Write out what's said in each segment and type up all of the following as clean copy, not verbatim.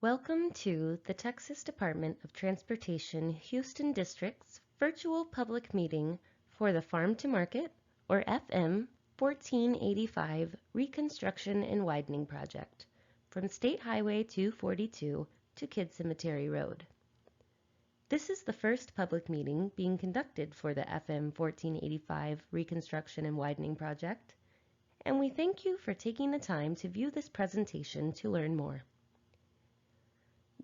Welcome to the Texas Department of Transportation Houston District's virtual public meeting for the Farm to Market, or FM 1485 Reconstruction and Widening Project from State Highway 242 to Kid Cemetery Road. This is the first public meeting being conducted for the FM 1485 Reconstruction and Widening Project, and we thank you for taking the time to view this presentation to learn more.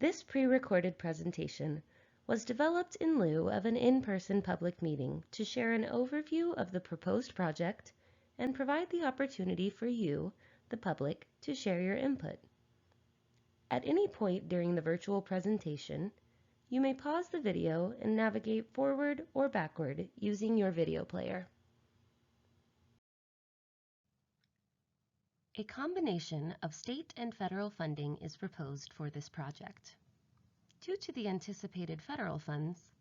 This pre-recorded presentation was developed in lieu of an in-person public meeting to share an overview of the proposed project and provide the opportunity for you, the public, to share your input. At any point during the virtual presentation, you may pause the video and navigate forward or backward using your video player. A combination of state and federal funding is proposed for this project. Due to the anticipated federal funds,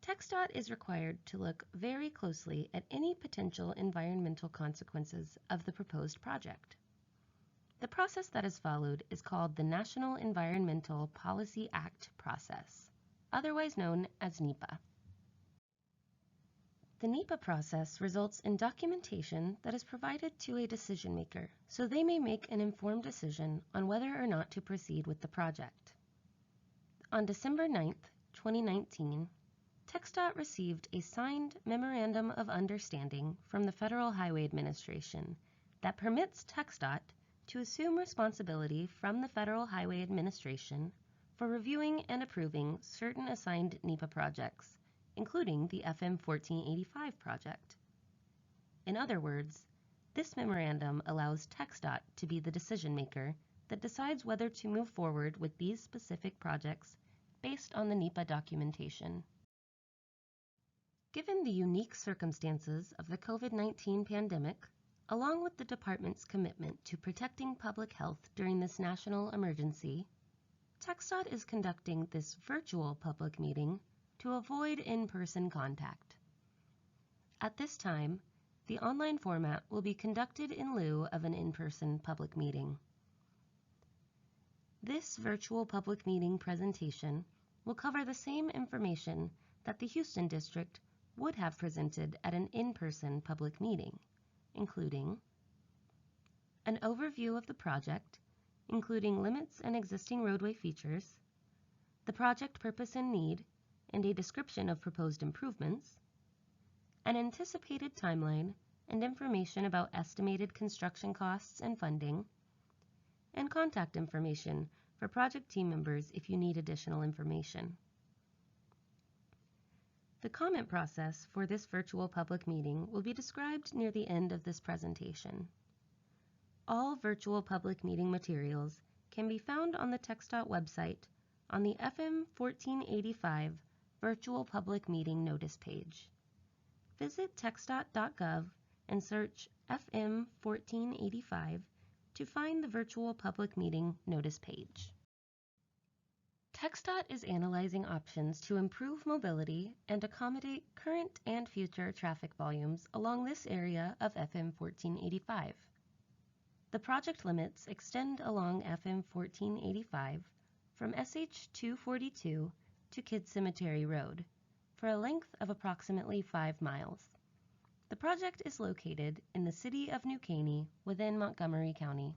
TxDOT is required to look very closely at any potential environmental consequences of the proposed project. The process that is followed is called the National Environmental Policy Act process, otherwise known as NEPA. The NEPA process results in documentation that is provided to a decision maker so they may make an informed decision on whether or not to proceed with the project. On December 9, 2019, TxDOT received a signed Memorandum of Understanding from the Federal Highway Administration that permits TxDOT to assume responsibility from the Federal Highway Administration for reviewing and approving certain assigned NEPA projects, including the FM 1485 project. In other words, this memorandum allows TxDOT to be the decision maker that decides whether to move forward with these specific projects based on the NEPA documentation. Given the unique circumstances of the COVID-19 pandemic, along with the department's commitment to protecting public health during this national emergency, TxDOT is conducting this virtual public meeting to avoid in-person contact. At this time, the online format will be conducted in lieu of an in-person public meeting. This virtual public meeting presentation will cover the same information that the Houston District would have presented at an in-person public meeting, including an overview of the project, including limits and existing roadway features, the project purpose and need, and a description of proposed improvements, an anticipated timeline and information about estimated construction costs and funding, and contact information for project team members if you need additional information. The comment process for this virtual public meeting will be described near the end of this presentation. All virtual public meeting materials can be found on the TxDOT website on the FM 1485 Virtual Public Meeting Notice page. Visit TxDOT.gov and search FM 1485 to find the Virtual Public Meeting Notice page. TxDOT is analyzing options to improve mobility and accommodate current and future traffic volumes along this area of FM 1485. The project limits extend along FM 1485 from SH 242 to Kid Cemetery Road for a length of approximately 5 miles. The project is located in the city of New Caney within Montgomery County.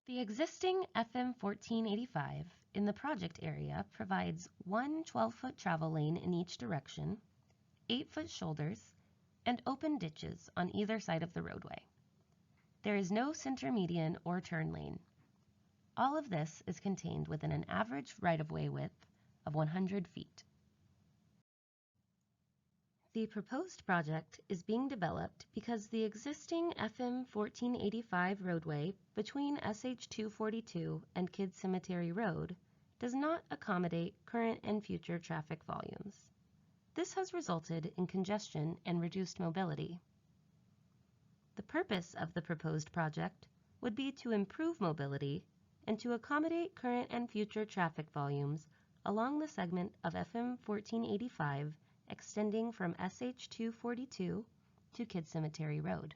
The existing FM 1485 in the project area provides one 12-foot travel lane in each direction, 8-foot shoulders, and open ditches on either side of the roadway. There is no center median or turn lane. All of this is contained within an average right-of-way width of 100 feet. The proposed project is being developed because the existing FM 1485 roadway between SH 242 and Kid Cemetery Road does not accommodate current and future traffic volumes. This has resulted in congestion and reduced mobility. The purpose of the proposed project would be to improve mobility and to accommodate current and future traffic volumes along the segment of FM 1485 extending from SH 242 to Kid Cemetery Road.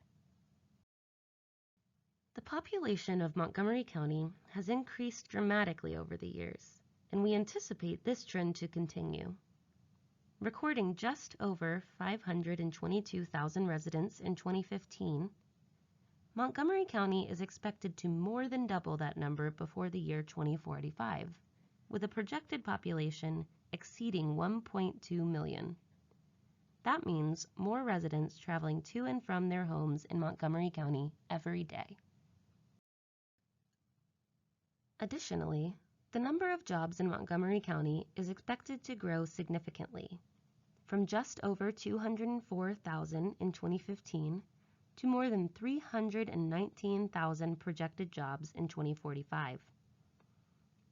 The population of Montgomery County has increased dramatically over the years, and we anticipate this trend to continue. Recording just over 522,000 residents in 2015, Montgomery County is expected to more than double that number before the year 2045, with a projected population exceeding 1.2 million. That means more residents traveling to and from their homes in Montgomery County every day. Additionally, the number of jobs in Montgomery County is expected to grow significantly, from just over 204,000 in 2015 to more than 319,000 projected jobs in 2045.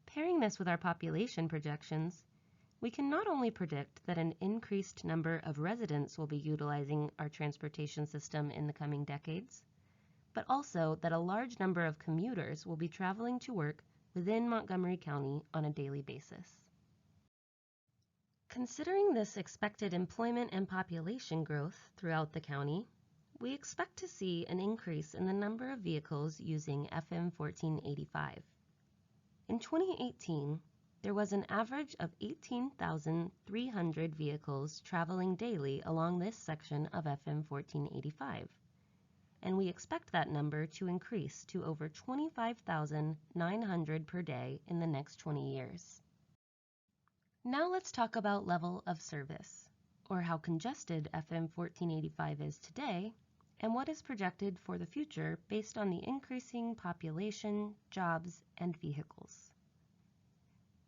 Pairing this with our population projections, we can not only predict that an increased number of residents will be utilizing our transportation system in the coming decades, but also that a large number of commuters will be traveling to work within Montgomery County on a daily basis. Considering this expected employment and population growth throughout the county, we expect to see an increase in the number of vehicles using FM 1485. In 2018, there was an average of 18,300 vehicles traveling daily along this section of FM 1485, and we expect that number to increase to over 25,900 per day in the next 20 years. Now let's talk about level of service, or how congested FM 1485 is today, and what is projected for the future based on the increasing population, jobs, and vehicles.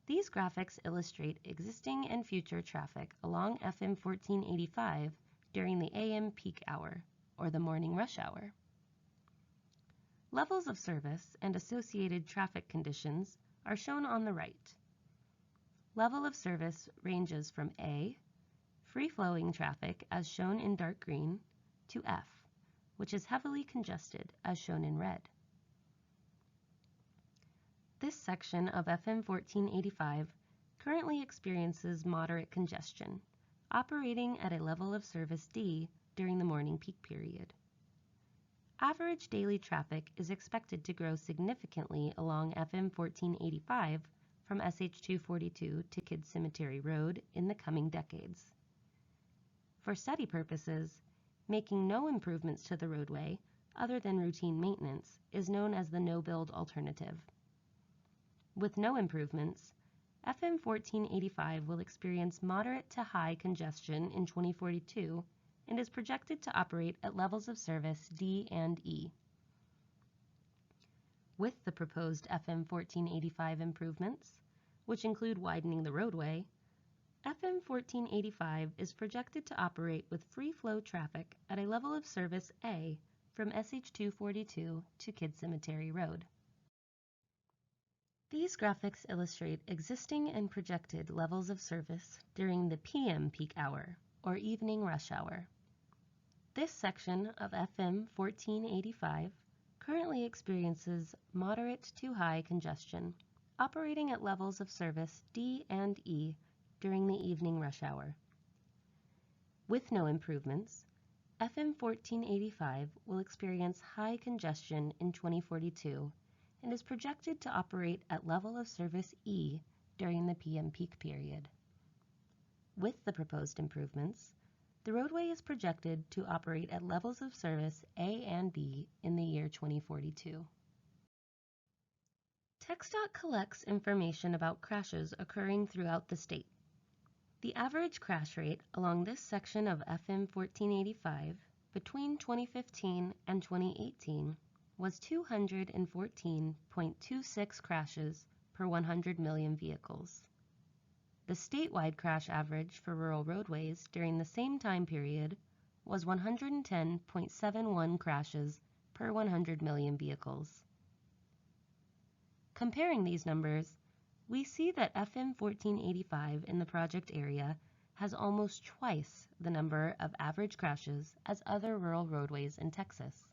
These graphics illustrate existing and future traffic along FM 1485 during the AM peak hour, or the morning rush hour. Levels of service and associated traffic conditions are shown on the right. Level of service ranges from A, free-flowing traffic as shown in dark green, to F, which is heavily congested as shown in red. This section of FM 1485 currently experiences moderate congestion, operating at a level of service D during the morning peak period. Average daily traffic is expected to grow significantly along FM 1485 from SH242 to Kidd Cemetery Road in the coming decades. For study purposes, making no improvements to the roadway other than routine maintenance is known as the no-build alternative. With no improvements, FM 1485 will experience moderate to high congestion in 2042 and is projected to operate at levels of service D and E. With the proposed FM 1485 improvements, which include widening the roadway, FM 1485 is projected to operate with free-flow traffic at a level of service A from SH242 to Kidd Cemetery Road. These graphics illustrate existing and projected levels of service during the PM peak hour, or evening rush hour. This section of FM 1485 currently experiences moderate to high congestion, operating at levels of service D and E during the evening rush hour. With no improvements, FM 1485 will experience high congestion in 2042 and is projected to operate at level of service E during the PM peak period. With the proposed improvements, the roadway is projected to operate at levels of service A and B in the year 2042. TxDOT collects information about crashes occurring throughout the state. The average crash rate along this section of FM 1485 between 2015 and 2018 was 214.26 crashes per 100 million vehicles. The statewide crash average for rural roadways during the same time period was 110.71 crashes per 100 million vehicles. Comparing these numbers, we see that FM 1485 in the project area has almost twice the number of average crashes as other rural roadways in Texas.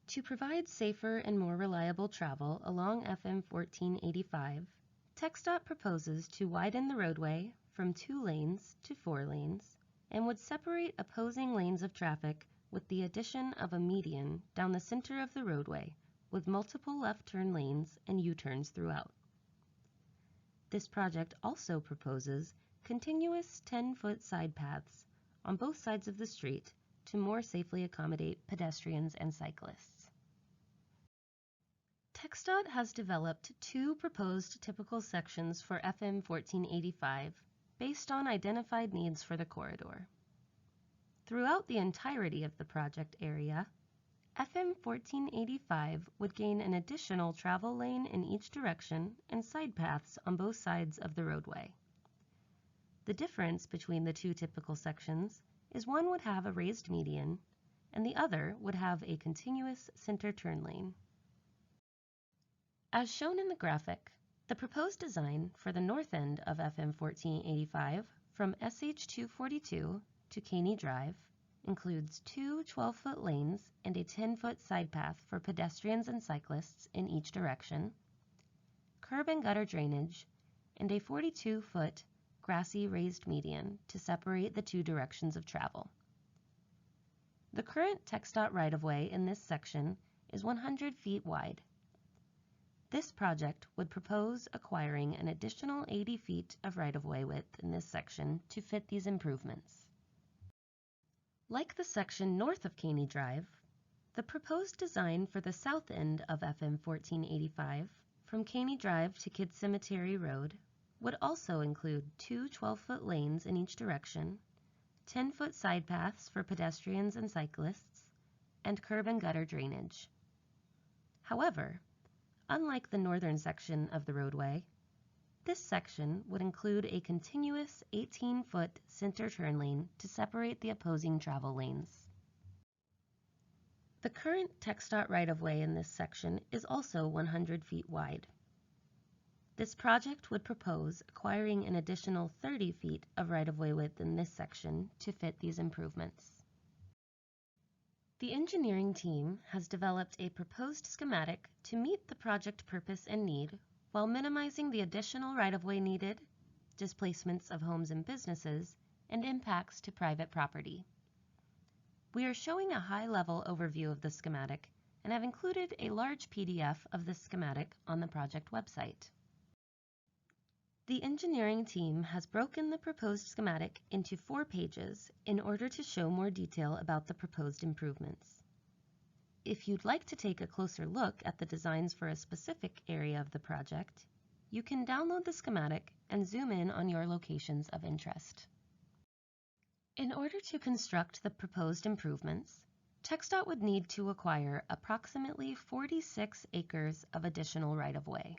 To provide safer and more reliable travel along FM 1485, TxDOT proposes to widen the roadway from 2 lanes to 4 lanes and would separate opposing lanes of traffic with the addition of a median down the center of the roadway with multiple left turn lanes and U-turns throughout. This project also proposes continuous 10-foot side paths on both sides of the street to more safely accommodate pedestrians and cyclists. TxDOT has developed two proposed typical sections for FM 1485 based on identified needs for the corridor. Throughout the entirety of the project area, FM 1485 would gain an additional travel lane in each direction and side paths on both sides of the roadway. The difference between the two typical sections is one would have a raised median and the other would have a continuous center turn lane. As shown in the graphic, the proposed design for the north end of FM 1485 from SH 242 to Caney Drive includes two 12-foot lanes and a 10-foot side path for pedestrians and cyclists in each direction, curb and gutter drainage, and a 42-foot grassy raised median to separate the two directions of travel. The current TxDOT right-of-way in this section is 100 feet wide. This project would propose acquiring an additional 80 feet of right-of-way width in this section to fit these improvements. Like the section north of Caney Drive, the proposed design for the south end of FM 1485 from Caney Drive to Kid Cemetery Road would also include two 12-foot lanes in each direction, 10-foot side paths for pedestrians and cyclists, and curb and gutter drainage. However, unlike the northern section of the roadway, this section would include a continuous 18-foot center turn lane to separate the opposing travel lanes. The current TxDOT right-of-way in this section is also 100 feet wide. This project would propose acquiring an additional 30 feet of right-of-way width in this section to fit these improvements. The engineering team has developed a proposed schematic to meet the project purpose and need while minimizing the additional right-of-way needed, displacements of homes and businesses, and impacts to private property. We are showing a high-level overview of the schematic and have included a large PDF of the schematic on the project website. The engineering team has broken the proposed schematic into 4 pages in order to show more detail about the proposed improvements. If you'd like to take a closer look at the designs for a specific area of the project, you can download the schematic and zoom in on your locations of interest. In order to construct the proposed improvements, TxDOT would need to acquire approximately 46 acres of additional right-of-way.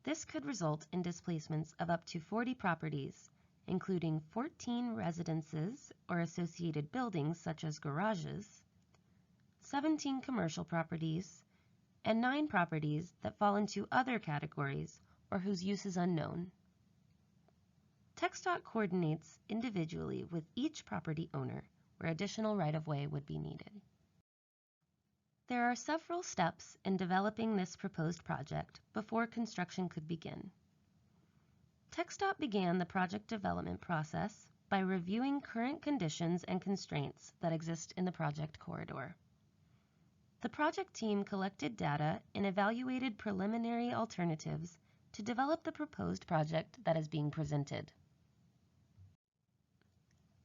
This could result in displacements of up to 40 properties, including 14 residences or associated buildings such as garages, 17 commercial properties, and 9 properties that fall into other categories or whose use is unknown. TxDOT coordinates individually with each property owner where additional right-of-way would be needed. There are several steps in developing this proposed project before construction could begin. TxDOT began the project development process by reviewing current conditions and constraints that exist in the project corridor. The project team collected data and evaluated preliminary alternatives to develop the proposed project that is being presented.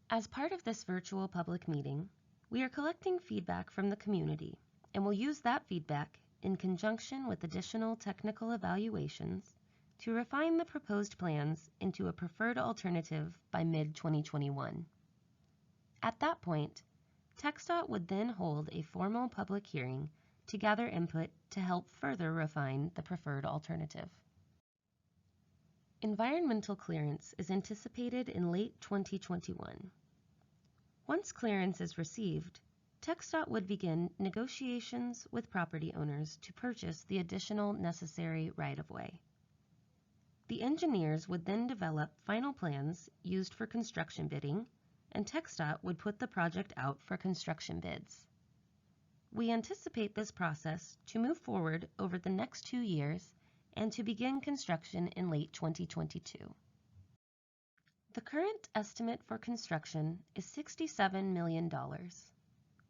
As part of this virtual public meeting, we are collecting feedback from the community and will use that feedback in conjunction with additional technical evaluations to refine the proposed plans into a preferred alternative by mid-2021. At that point, TxDOT would then hold a formal public hearing to gather input to help further refine the preferred alternative. Environmental clearance is anticipated in late 2021. Once clearance is received, TxDOT would begin negotiations with property owners to purchase the additional necessary right-of-way. The engineers would then develop final plans used for construction bidding, and TxDOT would put the project out for construction bids. We anticipate this process to move forward over the next 2 years and to begin construction in late 2022. The current estimate for construction is $67 million.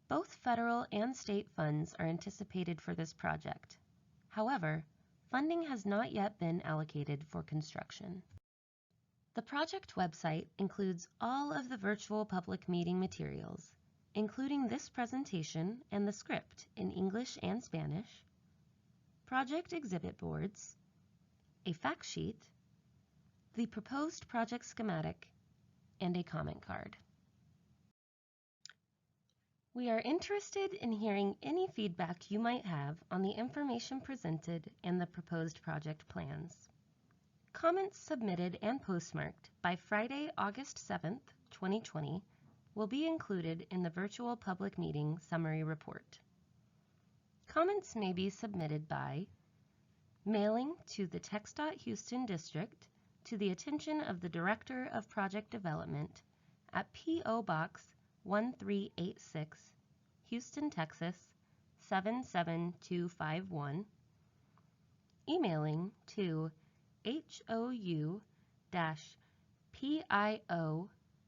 Both federal and state funds are anticipated for this project. However, funding has not yet been allocated for construction. The project website includes all of the virtual public meeting materials, including this presentation and the script in English and Spanish, project exhibit boards, a fact sheet, the proposed project schematic, and a comment card. We are interested in hearing any feedback you might have on the information presented and the proposed project plans. Comments submitted and postmarked by Friday, August 7th, 2020 will be included in the virtual public meeting summary report. Comments may be submitted by mailing to the TxDOT Houston District to the attention of the Director of Project Development at P.O. Box 1386, Houston, Texas 77251, emailing to HOU-PIO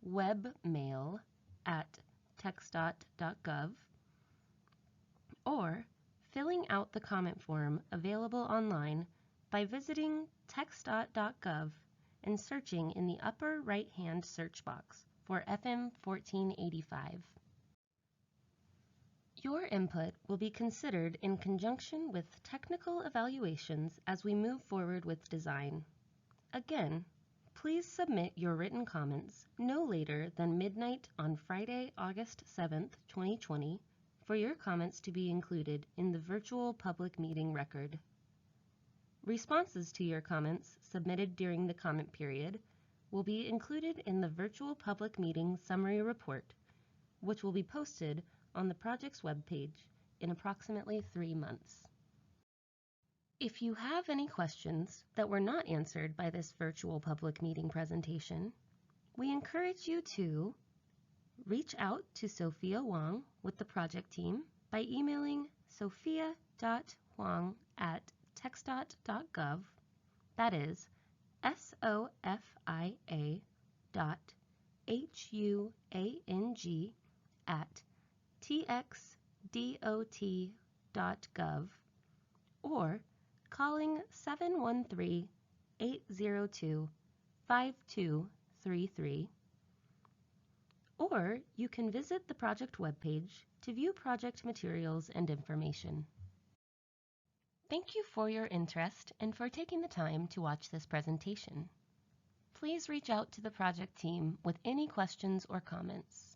webmail at TxDOT.gov, or filling out the comment form available online by visiting TxDOT.gov and searching in the upper right-hand search box for FM 1485. Your input will be considered in conjunction with technical evaluations as we move forward with design. Again, please submit your written comments no later than midnight on Friday, August 7th, 2020, for your comments to be included in the virtual public meeting record. Responses to your comments submitted during the comment period will be included in the virtual public meeting summary report, which will be posted on the project's webpage in approximately 3 months. If you have any questions that were not answered by this virtual public meeting presentation, we encourage you to reach out to Sophia Wong with the project team by emailing sophia.huang@txdot.gov, that is SOFIA.HUANG@TxDOT.gov, or calling 713-802-5233, or you can visit the project webpage to view project materials and information. Thank you for your interest and for taking the time to watch this presentation. Please reach out to the project team with any questions or comments.